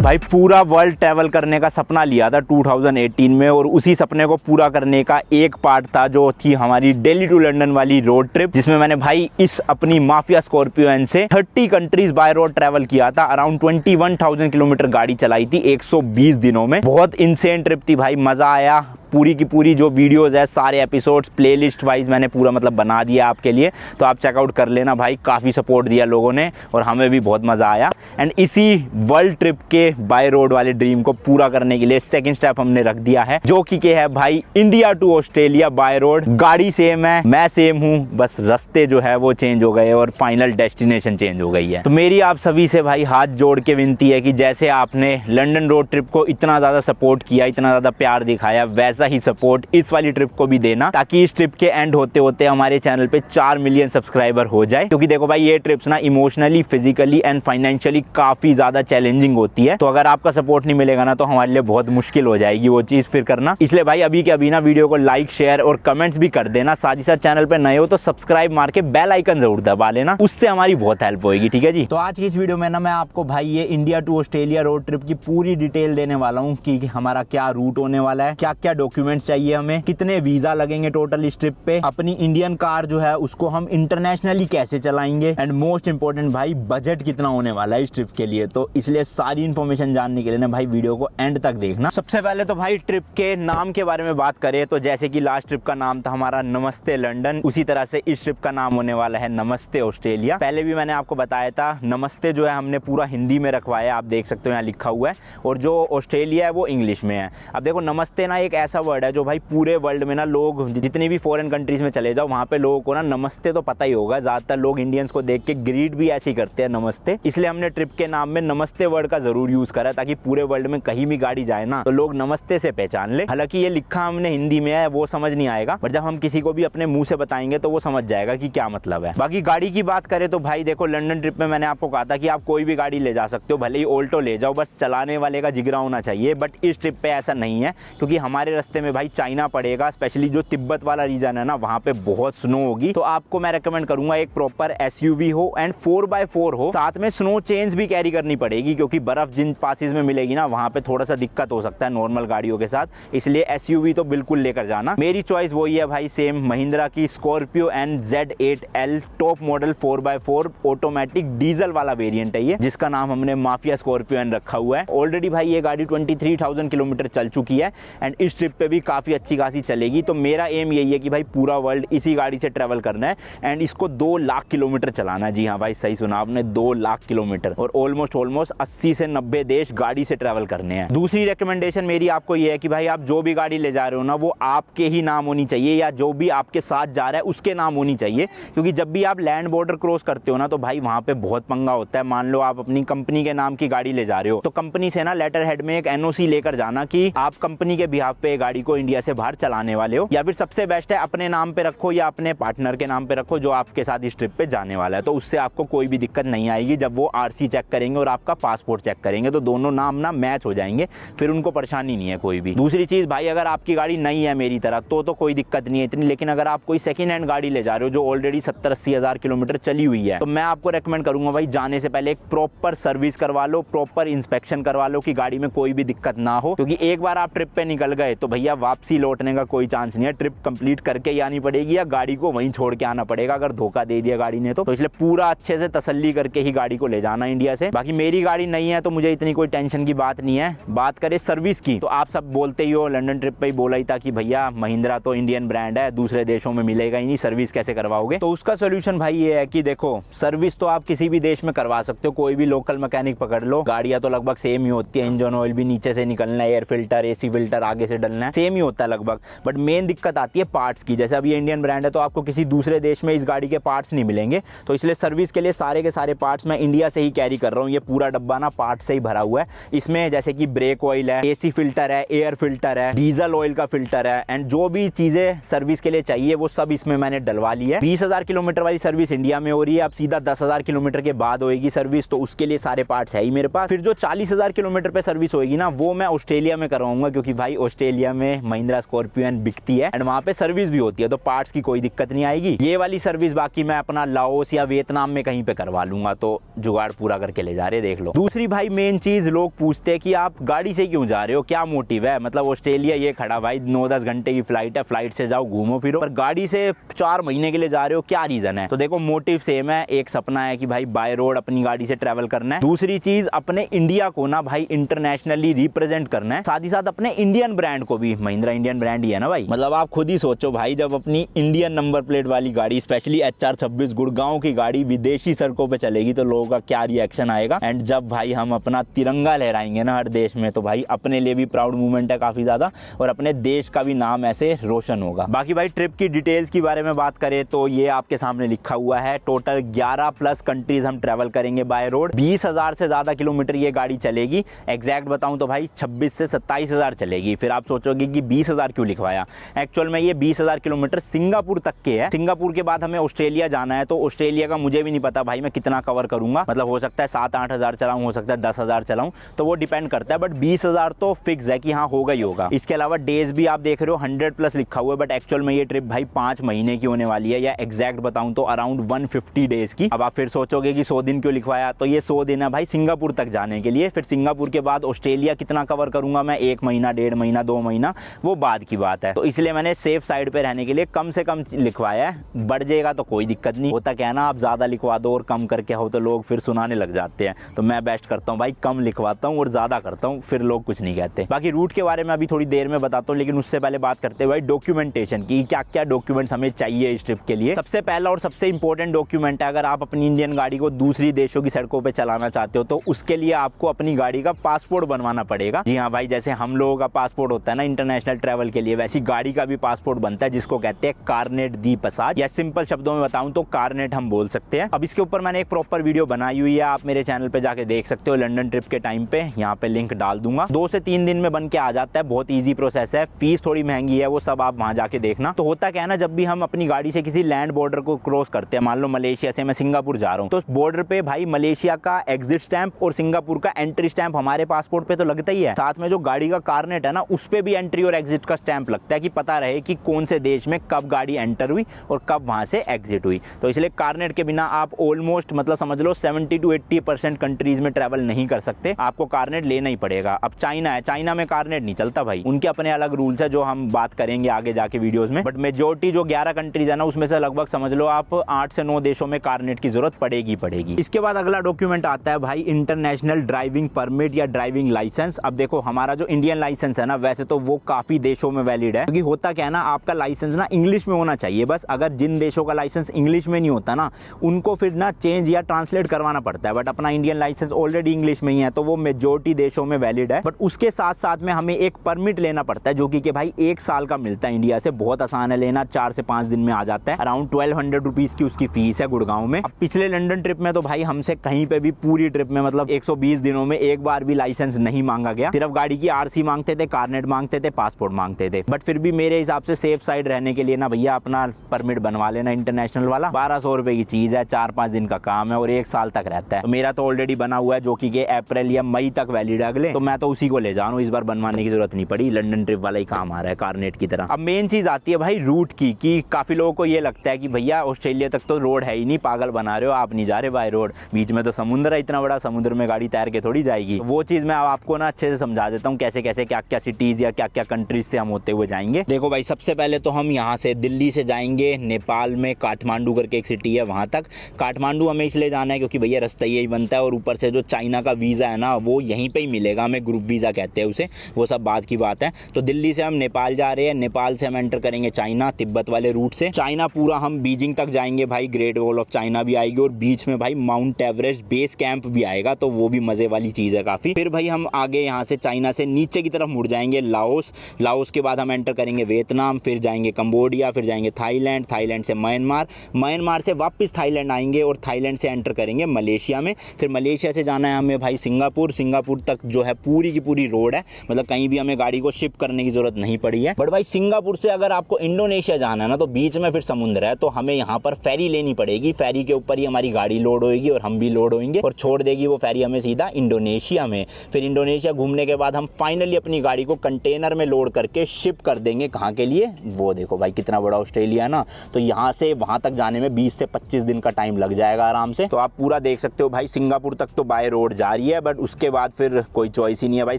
भाई पूरा world travel करने का सपना लिया था 2018 में, और उसी सपने को पूरा करने का एक पार्ट था जो थी हमारी दिल्ली टू लंदन वाली रोड ट्रिप, जिसमें मैंने भाई इस अपनी माफिया स्कॉर्पियो एन से 30 कंट्रीज बाय रोड ट्रैवल किया था। अराउंड 21,000 किलोमीटर गाड़ी चलाई थी 120 दिनों में। बहुत इनसेन ट्रिप थी भाई, मजा आया। पूरी की पूरी जो वीडियोस है, सारे एपिसोड्स प्लेलिस्ट वाइज मैंने पूरा मतलब बना दिया आपके लिए, तो आप चेकआउट कर लेना भाई। काफ़ी सपोर्ट दिया लोगों ने और हमें भी बहुत मज़ा आया। एंड इसी वर्ल्ड ट्रिप के बाय रोड वाले ड्रीम को पूरा करने के लिए सेकंड स्टेप हमने रख दिया है, जो कि है भाई India to Australia by road. गाड़ी सेम है, मैं सेम हूँ, बस रास्ते जो है वो चेंज हो गए और फाइनल डेस्टिनेशन चेंज हो गई है। तो मेरी आप सभी से भाई हाथ जोड़ के विनती है कि जैसे आपने लंदन रोड ट्रिप को इतना ज़्यादा सपोर्ट किया, इतना ज़्यादा प्यार दिखाया, वैसा ही सपोर्ट इस वाली ट्रिप को भी देना, ताकि इस ट्रिप के एंड होते होते हमारे चैनल पे 4 मिलियन सब्सक्राइबर हो जाए। क्योंकि देखो भाई, ये ट्रिप्स ना इमोशनली, फिजिकली एंड फाइनेंशियली काफी ज्यादा चैलेंजिंग होती है। तो अगर आपका सपोर्ट नहीं मिलेगा ना, तो हमारे लिए बहुत मुश्किल हो जाएगी वो चीज फिर करना। इसलिए भाई अभी के अभी ना वीडियो को लाइक, शेयर और कमेंट्स भी कर देना। साथ ही साथ चैनल पे नए हो तो सब्सक्राइब मार के बेल आइकन जरूर दबा लेना, उससे हमारी बहुत हेल्प होगी। ठीक है जी। तो आज की इस वीडियो में ना मैं आपको भाई ये India to Australia road trip की पूरी डिटेल देने वाला हूँ कि हमारा क्या रूट होने वाला है, क्या क्या डॉक्यूमेंट्स चाहिए हमें, कितने वीजा लगेंगे टोटल इस ट्रिप पे, अपनी इंडियन कार जो है उसको हम इंटरनेशनली कैसे चलाएंगे, एंड मोस्ट इंपोर्टेंट भाई बजट कितना होने वाला है इस ट्रिप के लिए। तो इसलिए सारी इन्फॉर्मेशन जानने के लिए ना भाई वीडियो को एंड तक देखना। सबसे पहले तो भाई ट्रिप के नाम के बारे में बात करें तो जैसे कि लास्ट ट्रिप का नाम था हमारा नमस्ते लंदन, उसी तरह से इस ट्रिप का नाम होने वाला है नमस्ते ऑस्ट्रेलिया। पहले भी मैंने आपको बताया था, नमस्ते जो है हमने पूरा हिंदी में रखवाया, आप देख सकते हो यहाँ लिखा हुआ है, और जो ऑस्ट्रेलिया है वो इंग्लिश में है। अब देखो, नमस्ते ना एक ऐसा वर्ड है जो भाई पूरे वर्ल्ड में ना लोग जितनी भी फॉरेन कंट्रीज में चले जाओ, वहाँ पे लोगों को ना नमस्ते तो पता ही होगा। ज्यादातर लोग इंडियंस को देख के ग्रीट भी ऐसे ही करते हैं, नमस्ते। इसलिए हमने ट्रिप के नाम में नमस्ते वर्ड का जरूर यूज करा, ताकि पूरे वर्ल्ड में कहीं भी गाड़ी जाए ना तो लोग नमस्ते से पहचान ले। हालांकि ये लिखा हमने हिंदी में है, वो समझ नहीं आएगा, बट जब हम किसी को भी अपने मुंह से बताएंगे तो वो समझ जाएगा कि क्या मतलब है। बाकी गाड़ी की बात करें तो भाई देखो, लंदन ट्रिप में मैंने आपको कहा था कि आप कोई भी गाड़ी ले जा सकते हो, भले ही ऑल्टो ले जाओ, बस चलाने वाले का जिगरा होना चाहिए। बट इस ट्रिप पे ऐसा नहीं है, क्योंकि हमारे रास्ते में भाई चाइना पड़ेगा, स्पेशली जो तिब्बत वाला रीजन है ना, वहाँ पे बहुत स्नो होगी। तो आपको मैं रेकमेंड करूंगा एक प्रॉपर एसयूवी हो एंड 4x4 हो, साथ में स्नो चेंज भी कैरी करनी पड़ेगी, क्योंकि बर्फ जिन पासेस में मिलेगी ना, वहाँ पे थोड़ा सा दिक्कत हो सकता है नॉर्मल गाड़ियों के साथ। इसलिए एसयूवी तो बिल्कुल लेकर जाना। मेरी चॉइस वही है भाई, सेम महिंद्रा की Scorpio and Z8L top model 4x4 automatic diesel वाला वेरिएंट है ये, जिसका नाम हमने माफिया स्कॉर्पियो एन रखा हुआ है। ऑलरेडी भाई ये गाड़ी 23,000 किलोमीटर चल चुकी है एंड इस ट्रिप पे भी काफी अच्छी खासी चलेगी। तो मेरा एम यही है कि भाई पूरा वर्ल्ड इसी गाड़ी से ट्रेवल करना है एंड इसको 2 लाख किलोमीटर चलाना है। जी हाँ भाई, सही सुना आपने, 2 लाख किलोमीटर, और ऑलमोस्ट 80 से 90 देश गाड़ी से ट्रेवल करने हैं। दूसरी रिकमेंडेशन मेरी आपको ये है कि भाई आप जो भी गाड़ी ले जा रहे हो ना, वो आपके ही नाम होनी चाहिए, या जो भी आपके साथ जा रहा है उसके नाम होनी चाहिए। क्योंकि जब भी आप लैंड बॉर्डर क्रॉस करते हो ना, तो भाई वहाँ पे बहुत पंगा होता है। मान लो आप अपनी कंपनी के नाम की गाड़ी ले जा रहे हो, तो कंपनी से ना लेटर हेड में एक NOC लेकर जाना कि आप कंपनी के बिहाफ पे गाड़ी को इंडिया से बाहर चलाने वाले हो। या फिर सबसे बेस्ट है अपने नाम पे रखो या अपने पार्टनर के नाम पे रखो जो आपके साथ इस ट्रिप पे जाने वाला है। तो उससे आपको कोई भी दिक्कत नहीं आएगी। जब वो RC चेक करेंगे और आपका पासपोर्ट चेक करेंगे, तो दोनों नाम ना मैच हो जाएंगे, फिर उनको परेशानी नहीं है कोई भी। दूसरी चीज भाई, अगर आपकी गाड़ी नहीं है मेरी तरह तो कोई दिक्कत नहीं है इतनी, लेकिन अगर आप कोई सेकंड हैंड गाड़ी ले जा रहे हो जो ऑलरेडी 70-80 हज़ार किलोमीटर चली हुई है, तो मैं आपको रेकमेंड करूंगा भाई, जाने से पहले एक प्रॉपर सर्विस करवा लो, प्रॉपर इंस्पेक्शन करवा लो कि गाड़ी में कोई भी दिक्कत ना हो। क्योंकि एक बार आप ट्रिप पे निकल गए तो भैया वापसी लौटने का कोई चांस नहीं है। ट्रिप कंप्लीट करके ही आनी पड़ेगी या गाड़ी को वहीं छोड़ के आना पड़ेगा अगर धोखा दे दिया गाड़ी ने तो इसलिए पूरा अच्छे से तसल्ली करके ही गाड़ी को ले जाना इंडिया से। बाकी मेरी गाड़ी नहीं है तो मुझे इतनी कोई टेंशन की बात नहीं है। बात करें सर्विस की, तो आप सब बोलते ही हो, लंदन ट्रिप पे ही बोला ही था कि भैया महिंद्रा तो इंडियन ब्रांड है, दूसरे देशों में मिलेगा ही नहीं, सर्विस कैसे करवाओगे। तो उसका सोल्यूशन भाई ये है कि देखो, सर्विस तो आप किसी भी देश में करवा सकते हो, कोई भी लोकल मैकेनिक पकड़ लो, गाड़ियां तो लगभग सेम ही होती है। इंजन ऑयल भी नीचे से निकलना है, एयर फिल्टर, AC फिल्टर आगे से डलना है, सेम ही होता है लगभग। बट मेन दिक्कत आती है पार्ट्स की। जैसे अभी इंडियन ब्रांड है तो आपको किसी दूसरे देश में इस गाड़ी के पार्ट्स नहीं मिलेंगे, तो इसलिए सर्विस के लिए सारे के सारे पार्ट्स मैं इंडिया से ही कैरी कर रहा हूँ। ये पूरा डब्बा ना पार्ट से ही भरा हुआ है। इसमें जैसे कि ब्रेक ऑयल है, AC फिल्टर है, एयर फिल्टर है, डीजल ऑयल का फिल्टर है, एंड जो भी चीजें सर्विस के लिए चाहिए वो सब इसमें मैंने डलवा ली है। 20,000 किलोमीटर वाली सर्विस इंडिया में हो रही है, अब सीधा 10,000 किलोमीटर के बाद होएगी सर्विस, तो उसके लिए सारे पार्ट्स है ही मेरे पास। फिर जो 40,000 किलोमीटर पे सर्विस होएगी ना, वो मैं ऑस्ट्रेलिया में करवाऊंगा, क्योंकि भाई ऑस्ट्रेलिया ऑस्ट्रेलिया में महिंद्रा स्कॉर्पियो बिकती है एंड वहाँ पे सर्विस भी होती है, तो पार्ट्स की कोई दिक्कत नहीं आएगी। ये वाली सर्विस बाकी मैं अपना लाओस या वियतनाम में कहीं पे करवा लूंगा, तो जुगाड़ पूरा करके ले जा रहे, देख लो। दूसरी भाई मेन चीज, लोग पूछते हैं कि आप गाड़ी से क्यों जा रहे हो, क्या मोटिव है, मतलब ऑस्ट्रेलिया ये खड़ा भाई 9-10 घंटे की फ्लाइट है, फ्लाइट से जाओ घूमो फिरो, पर गाड़ी से 4 महीने के लिए जा रहे हो, क्या रीजन है। तो देखो मोटिव सेम है, एक सपना है कि भाई बाय रोड अपनी गाड़ी से ट्रेवल करना है, दूसरी चीज अपने इंडिया को ना भाई इंटरनेशनली रिप्रेजेंट करना है, साथ ही साथ अपने इंडियन ब्रांड को भी, महिंद्रा इंडियन ब्रांड ही है ना भाई, मतलब आप खुद ही सोचो भाई, जब अपनी इंडियन नंबर प्लेट वाली गाड़ी, स्पेशली HR26 गुड़गांव की गाड़ी विदेशी सड़कों पे चलेगी तो लोगों का क्या रिएक्शन आएगा। एंड जब भाई हम अपना तिरंगा लहराएंगे ना हर देश में, तो भाई अपने लिए भी प्राउड मूवमेंट है काफी ज्यादा, और अपने देश का भी नाम ऐसे रोशन होगा। बाकी भाई ट्रिप की डिटेल्स की बारे में बात करें तो ये आपके सामने लिखा हुआ है, टोटल 11+ कंट्रीज हम ट्रेवल करेंगे बाय रोड, 20,000 से ज्यादा किलोमीटर ये गाड़ी चलेगी। एग्जैक्ट बताऊं तो भाई 26 से 27,000 चलेगी। फिर आप सोचोगे कि 20,000 क्यों लिखवाया, एक्चुअल में ये 20,000 किलोमीटर सिंगापुर तक के है। सिंगापुर के बाद हमें ऑस्ट्रेलिया जाना है, तो ऑस्ट्रेलिया का मुझे भी नहीं पता भाई मैं कितना कवर करूंगा, मतलब हो सकता है 7-8 हज़ार चलाऊं, हो सकता है 10,000 चलाऊं, तो वो डिपेंड करता है, बट 20,000 तो फिक्स है कि हाँ होगा ही होगा। इसके अलावा डेज भी आप देख रहे हो 100+ लिखा हुआ है, बट एक्चुअल में ये ट्रिप भाई 5 महीने की होने वाली है, या एग्जैक्ट बताऊं तो अराउंड 150 डेज की। अब आप फिर सोचोगे कि 100 दिन क्यों लिखवाया, तो ये 100 दिन है भाई सिंगापुर तक जाने के लिए। फिर सिंगापुर के बाद ऑस्ट्रेलिया कितना कवर करूंगा मैं, 1 महीना, 1.5 महीना, 2 महीना, वो बाद की बात है। तो इसलिए मैंने सेफ साइड पे रहने के लिए कम से कम लिखवाया है। बढ़ जाएगा तो कोई दिक्कत नहीं, होता क्या है ना, आप ज्यादा लिखवा दो और कम करके हो तो लोग फिर सुनाने लग जाते हैं, तो मैं बेस्ट करता हूँ भाई कम लिखवाता हूँ और ज्यादा करता हूँ, फिर लोग कुछ नहीं कहते। बाकी रूट के बारे में अभी थोड़ी देर में बताता हूँ, लेकिन उससे पहले बात करते हैं भाई डॉक्यूमेंटेशन की, क्या क्या डॉक्यूमेंट्स हमें चाहिए इस ट्रिप के लिए। सबसे पहला और सबसे इंपॉर्टेंट डॉक्यूमेंट है, अगर आप अपनी इंडियन गाड़ी को दूसरी देशों की सड़कों पे चलाना चाहते हो तो उसके लिए आपको अपनी गाड़ी का पासपोर्ट बनवाना पड़ेगा। जी हाँ भाई, जैसे हम लोगों का पासपोर्ट होता है ना इंटरनेशनल ट्रैवल के लिए, वैसी गाड़ी का भी पासपोर्ट बनता है, जिसको कहते हैं कारनेट दी पसाज, या सिंपल शब्दों में बताऊं तो कारनेट हम बोल सकते हैं। अब इसके ऊपर मैंने एक प्रॉपर वीडियो बनाई हुई है, आप मेरे चैनल पे जाके देख सकते हो, लंदन ट्रिप के टाइम पे, यहाँ पे लिंक डाल दूंगा। 2 से 3 दिन में बन के आ जाता है, बहुत ईजी प्रोसेस है, फीस थोड़ी महंगी है, वो सब आप वहाँ जाके देखना। तो होता क्या है ना, जब भी हम अपनी गाड़ी से किसी लैंड बॉर्डर को क्रॉस करते हैं, मान लो मलेशिया से मैं सिंगापुर जा रहा हूँ, तो बॉर्डर पे भाई मलेशिया का एग्जिट स्टैंप और सिंगापुर का एंट्री स्टैंप हमारे पासपोर्ट पे तो लगता ही है, साथ में जो गाड़ी का कारनेट है ना उस पे भी एंट्री और एग्जिट का स्टैंप लगता है, कि पता रहे कि कौन से देश में कब गाड़ी एंटर हुई और कब वहां से एग्जिट हुई। तो इसलिए कारनेट के बिना आप ऑलमोस्ट मतलब समझ लो 70 to 80% कंट्रीज में ट्रैवल नहीं कर सकते, आपको कारनेट लेना ही पड़ेगा। अब चाइना है, चाइना में कारनेट नहीं चलता भाई, उनके अपने अलग रूल्स है जो हम बात करेंगे आगे जाके वीडियोस में, बट मेजोरिटी जो 11 कंट्रीज है ना उसमें से लगभग समझ लो आप 8 से 9 देशों में कारनेट की जरूरत पड़ेगी। इसके बाद अगला डॉक्यूमेंट आता है भाई इंटरनेशनल ड्राइविंग परमिट या ड्राइविंग लाइसेंस। अब देखो हमारा जो इंडियन लाइसेंस है ना, वैसे तो वो काफी देशों में वैलिड है, क्योंकि होता क्या है ना, आपका लाइसेंस ना इंग्लिश में होना चाहिए बस। अगर जिन देशों का लाइसेंस इंग्लिश में नहीं होता ना, उनको फिर ना चेंज या ट्रांसलेट करवाना पड़ता है, बट अपना इंडियन लाइसेंस ऑलरेडी इंग्लिश में ही है, तो वो मेजोरिटी देशों में वैलिड है। बट उसके साथ साथ में हमें एक परमिट लेना पड़ता है, जो कि भाई 1 साल का मिलता है इंडिया से, बहुत आसान है लेना, 4 से 5 दिन में आ जाता है। अराउंड 1200 रुपीज की उसकी फीस है गुड़गांव में। अब पिछले लंदन ट्रिप में तो भाई हमसे कहीं पे भी पूरी ट्रिप में मतलब 120 दिनों में एक बार भी लाइसेंस नहीं मांगा गया, सिर्फ गाड़ी की आरसी मांगते थे, कारनेट मांगते थे, पासपोर्ट मांगते थे। बट फिर भी मेरे हिसाब से सेफ साइड रहने के लिए ना भैया अपना परमिट बनवा लेना इंटरनेशनल वाला, 1200 रुपए की चीज है, 4-5 दिन का काम है और 1 साल तक रहता है। तो मेरा तो ऑलरेडी बना हुआ है, जो कि अप्रैल या मई तक वैलिड है अगले, तो मैं तो उसी को ले जा रहा हूँ, इस बार बनवाने की जरूरत नहीं पड़ी, लंदन ट्रिप वाला ही काम आ रहा है कारनेट की तरह। अब मेन चीज आती है भाई रूट की, कि काफी लोगों को ये लगता है कि भैया ऑस्ट्रेलिया तक तो रोड है ही नहीं, पागल बना रहे हो आप, नहीं जा रहे बाय रोड, बीच में तो समुद्र है, इतना बड़ा समुद्र में गाड़ी तैर के थोड़ी जाएगी। वो चीज मैं आपको ना अच्छे से समझा देता हूँ, कैसे कैसे क्या क्या सिटीज या क्या क्या कंट्रीज से हम होते हुए जाएंगे। देखो भाई सबसे पहले तो हम यहाँ से दिल्ली से जाएंगे नेपाल में काठमांडू करके एक सिटी है वहां तक। काठमांडू हमें इसलिए जाना है क्योंकि भैया रास्ता यही बनता है, और ऊपर से जो चाइना का वीजा है ना वो यहीं पे ही मिलेगा हमें, ग्रुप वीजा कहते हैं उसे, वो सब बात की बात है। तो दिल्ली से हम नेपाल जा रहे हैं, नेपाल से हम एंटर करेंगे चाइना तिब्बत वाले रूट से, चाइना पूरा हम बीजिंग तक जाएंगे भाई, ग्रेट वॉल ऑफ चाइना भी आएगी और बीच में भाई माउंट एवरेस्ट बेस कैंप भी आएगा, तो वो भी मजे वाली चीज है काफी। फिर भाई हम आगे यहाँ से चाइना से नीचे की तरफ मुड़ जाएंगे लाओस, लाओस के बाद हम एंटर करेंगे वियतनाम, फिर जाएंगे कंबोडिया, फिर जाएंगे थाईलैंड, थाईलैंड से म्यांमार, म्यांमार से वापस थाईलैंड आएंगे और थाईलैंड से एंटर करेंगे मलेशिया में। फिर मलेशिया से जाना है हमें भाई सिंगापुर, सिंगापुर तक जो है पूरी की पूरी रोड है, मतलब कहीं भी हमें गाड़ी को शिप करने की जरूरत नहीं पड़ी है। बट भाई सिंगापुर से अगर आपको इंडोनेशिया जाना है ना, तो बीच में फिर समुद्र है, तो हमें यहाँ पर फेरी लेनी पड़ेगी, फेरी के ऊपर ही हमारी गाड़ी लोड होगी और हम भी लोड होंगे, और छोड़ देगी वो फेरी हमें सीधा इंडोनेशिया में। फिर इंडोनेशिया घूमने के बाद हम फाइनली अपनी गाड़ी को कंटेनर कंटेनर में लोड करके शिप कर देंगे। कहाँ के लिए? वो देखो भाई कितना बड़ा ऑस्ट्रेलिया है ना, तो यहाँ से वहाँ तक जाने में 20 से 25 दिन का टाइम लग जाएगा आराम से। तो आप पूरा देख सकते हो भाई, सिंगापुर तक तो बाय रोड जा रही है, बट उसके बाद फिर कोई चॉइस ही नहीं है भाई,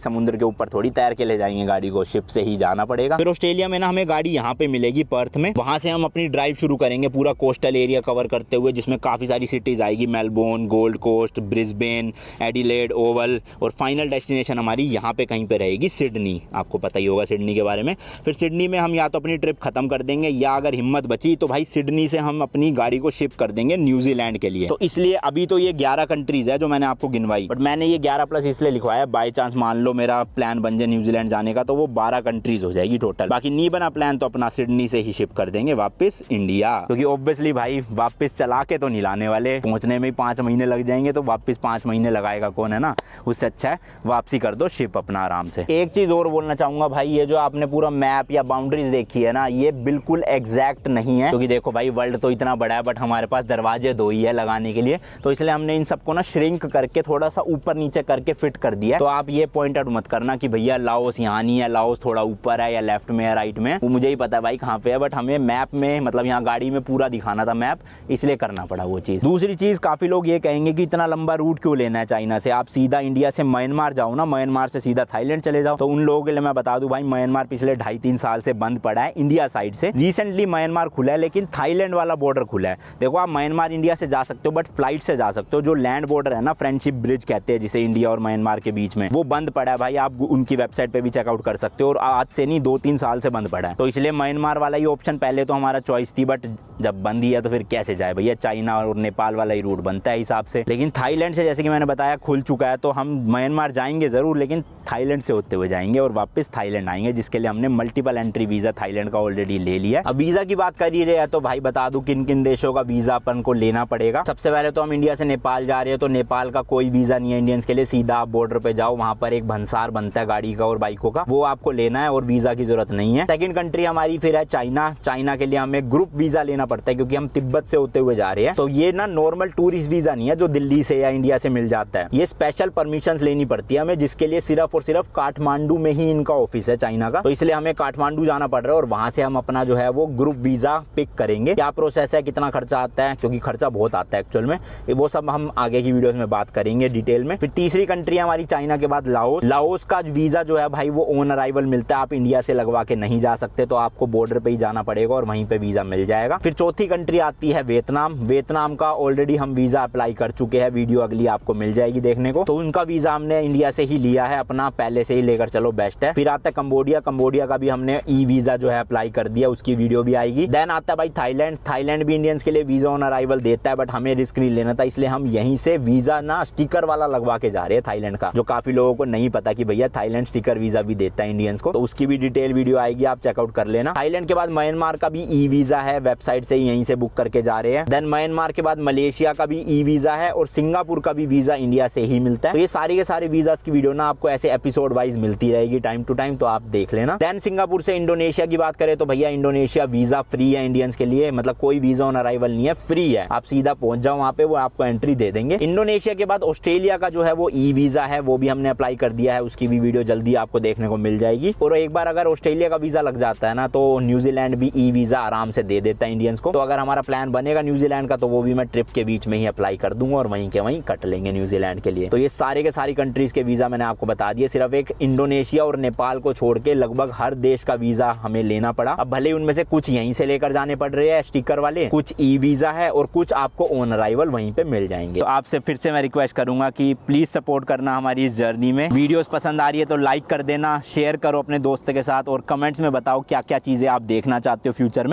समुद्र के ऊपर थोड़ी तैर के ले जाएंगे गाड़ी को, शिप से ही जाना पड़ेगा। फिर ऑस्ट्रेलिया में ना हमें गाड़ी यहाँ पे मिलेगी पर्थ में, वहाँ से हम अपनी ड्राइव शुरू करेंगे पूरा कोस्टल एरिया कवर करते हुए, जिसमें काफ़ी सारी सिटीज़ आएगी, Melbourne, Gold Coast, Brisbane, Adelaide, Oval, और फाइनल डेस्टिनेशन हमारी यहाँ पे कहीं पे रहेगी सिडनी। आपको पता ही होगा सिडनी के बारे में। फिर सिडनी में हम या तो अपनी ट्रिप खत्म कर देंगे, या अगर हिम्मत बची तो भाई सिडनी से हम अपनी गाड़ी को शिप कर देंगे न्यूजीलैंड के लिए। तो इसलिए अभी तो ये 11 कंट्रीज है जो मैंने आपको गिनवाई, बट मैंने ये 11+ इसलिए लिखवाया, बाई चांस मान लो मेरा प्लान बन जाए न्यूजीलैंड जाने का, तो वो 12 कंट्रीज हो जाएगी टोटल। बाकी नहीं बना प्लान तो अपना सिडनी से ही शिप कर देंगे वापस इंडिया, क्योंकि ऑब्वियसली भाई वापस चला के तो नहीं लाने वाले, पहुंचने में ही 5 महीने लग जाएंगे, तो वापस 5 महीने लगाएगा कौन, है ना। उससे अच्छा है वापसी कर दो शिप अपना आराम से। एक चीज और बोलना चाहूंगा भाई, ये जो आपने पूरा मैप या बाउंड्रीज देखी है ना, ये बिल्कुल एग्जैक्ट नहीं है, क्योंकि देखो भाई वर्ल्ड तो इतना बड़ा है, बट हमारे पास दरवाजे 2 ही है लगाने के लिए, तो इसलिए हमने इन सबको ना श्रिंक करके थोड़ा सा ऊपर नीचे करके फिट कर दिया है। तो आप ये पॉइंट आउट मत करना कि भैया लाओस यहाँ नहीं है, लाओस थोड़ा ऊपर है या लेफ्ट में है राइट में, वो मुझे ही पता है भाई कहाँ पे है, बट हमें मैप में मतलब यहाँ गाड़ी में पूरा दिखाना था मैप, इसलिए करना पड़ा वो चीज़। दूसरी चीज़, काफ़ी लोग ये कहेंगे कि इतना लंबा रूट क्यों लेना है चाइना से, आप सीधा इंडिया से म्यांमार जाओ ना, म्यांमार से सीधा थाईलैंड चले जाओ। तो उन लोगों के लिए मैं बता दूं भाई, म्यांमार पिछले 2.5-3 साल से बंद पड़ा है इंडिया साइड से। रिसेंटली म्यांमार खुला है, लेकिन थाईलैंड वाला बॉर्डर खुला है। देखो आप म्यांमार इंडिया से जा सकते हो, बट फ्लाइट से जा सकते हो। जो लैंड बॉर्डर है ना, फ्रेंडशिप ब्रिज कहते हैं जिसे इंडिया और म्यांमार के बीच में, वो बंद पड़ा है भाई, आप उनकी वेबसाइट पे भी चेकआउट कर सकते हो, और आज से नहीं 2-3 साल से बंद पड़ा है। तो इसलिए म्यांमार वाला ही ऑप्शन पहले तो हमारा चॉइस थी, बट जब बंद ही है तो फिर कैसे जाए भैया, चाइना और नेपाल वाला ही रूट बनता है हिसाब से। लेकिन थाईलैंड से जैसे कि मैंने बताया खुल चुका है, तो हम म्यांमार जाएंगे जरूर, लेकिन थाईलैंड से होते हुए जाएंगे और वापस थाईलैंड आएंगे, जिसके लिए हमने मल्टीपल एंट्री वीजा थाईलैंड का ऑलरेडी ले लिया। अब वीजा की बात कर ही रहे हैं तो भाई बता दूं किन किन देशों का वीजा अपन को लेना पड़ेगा। सबसे पहले तो हम इंडिया से नेपाल जा रहे हैं, तो नेपाल का कोई वीजा नहीं है इंडियंस के लिए, सीधा आप बॉर्डर पे जाओ, वहां पर एक भंसार बनता है गाड़ी का और बाइकों का, वो आपको लेना है और वीजा की जरूरत नहीं है। सेकंड कंट्री हमारी फिर है चाइना। चाइना के लिए हमें ग्रुप वीजा लेना पड़ता है, क्योंकि हम तिब्बत से होते हुए जा रहे हैं। तो ये ना नॉर्मल टूरिस्ट वीजा नहीं है जो दिल्ली से या इंडिया से मिल जाता है, ये स्पेशल परमिशन लेनी पड़ती है हमें, जिसके लिए सिर्फ और सिर्फ काठमांडू में ही इनका ऑफिस है चाइना का। तो इसलिए हमें काठमांडू जाना पड़ रहा है और वहां से हम अपना जो है वो ग्रुप वीजा पिक करेंगे। क्या प्रोसेस है, कितना खर्चा आता है, क्योंकि खर्चा बहुत आता है एक्चुअल में, वो सब हम आगे की वीडियोस में बात करेंगे डिटेल में। फिर तीसरी कंट्री हमारी चाइना के बाद लाओस। लाओस का वीजा जो है भाई वो ऑन अराइवल मिलता है, आप इंडिया से लगवा के नहीं जा सकते, तो आपको बॉर्डर पे ही जाना पड़ेगा और वहीं पे वीजा मिल जाएगा। फिर चौथी कंट्री आती है वियतनाम। वियतनाम का ऑलरेडी हम वीजा अप्लाई कर चुके हैं, वीडियो अगली आपको मिल जाएगी देखने को। तो उनका वीजा हमने इंडिया से ही लिया है अपना, पहले से ही लेकर चलो बेस्ट है। फिर आता है कंबोडिया। कंबोडिया का भी हमने ई वीजा जो है अप्लाई कर दिया, उसकी वीडियो भी आएगी। देन आता है भाई थाईलैंड। थाईलैंड भी इंडियंस के लिए वीजा ऑन अराइवल देता है, बट हमें रिस्क नहीं लेना था, इसलिए हम यहीं से वीजा ना स्टिकर वाला लगवा के जा रहे हैं थाईलैंड का, जो काफी लोगों को नहीं पता कि भैया थाईलैंड स्टिकर वीजा भी देता है इंडियंस को। तो उसकी भी डिटेल वीडियो आएगी, आप चेकआउट कर लेना। थाईलैंड के बाद म्यांमार का भी ई वीजा है, वेबसाइट से यहीं से बुक करके जा रहे हैं। देन म्यांमार के बाद मलेशिया का भी ई वीजा है, और सिंगापुर का भी वीजा इंडिया से ही मिलता है। तो ये सारे के सारे वीजास की वीडियो ना आपको ऐसे एपिसोड वाइज मिलती रहेगी टाइम टू टाइम, तो आप देख लेना। देन सिंगापुर से इंडोनेशिया की बात करें तो भैया इंडोनेशिया वीजा फ्री है इंडियंस के लिए, मतलब कोई वीजा ऑन अराइवल नहीं है, फ्री है, आप सीधा पहुंच जाओ वहां पे, वो आपको एंट्री दे देंगे। इंडोनेशिया के बाद ऑस्ट्रेलिया का जो है वो ई वीजा है, वो भी हमने अप्लाई कर दिया है, उसकी भी वीडियो जल्दी आपको देखने को मिल जाएगी। और एक बार अगर ऑस्ट्रेलिया का वीजा लग जाता है ना, तो न्यूजीलैंड भी ई वीजा आराम से दे देता है इंडियंस को। तो अगर हमारा प्लान बनेगा न्यूजीलैंड का, तो वो भी मैं ट्रिप के बीच में ही अप्लाई कर दूंगा और वहीं के वहीं कट लेंगे न्यूजीलैंड के लिए। तो ये सारे के सारी कंट्रीज के वीजा मैंने आपको बता दिए, सिर्फ एक इंडोनेशिया और नेपाल को छोड़ के लगभग हर देश का वीजा हमें लेना पड़ा। अब भले उनमें से कुछ यहीं से लेकर जाने पड़ रहे हैं स्टिकर वाले, कुछ ई वीजा है और कुछ आपको ऑन अराइवल वहीं पे मिल जाएंगे। तो आपसे फिर से मैं रिक्वेस्ट करूंगा कि प्लीज सपोर्ट करना हमारी इस जर्नी में। वीडियोस पसंद आ रही है तो लाइक कर देना, शेयर करो अपने दोस्त के साथ, और कमेंट्स में बताओ क्या क्या चीजें आप देखना चाहते हो फ्यूचर में।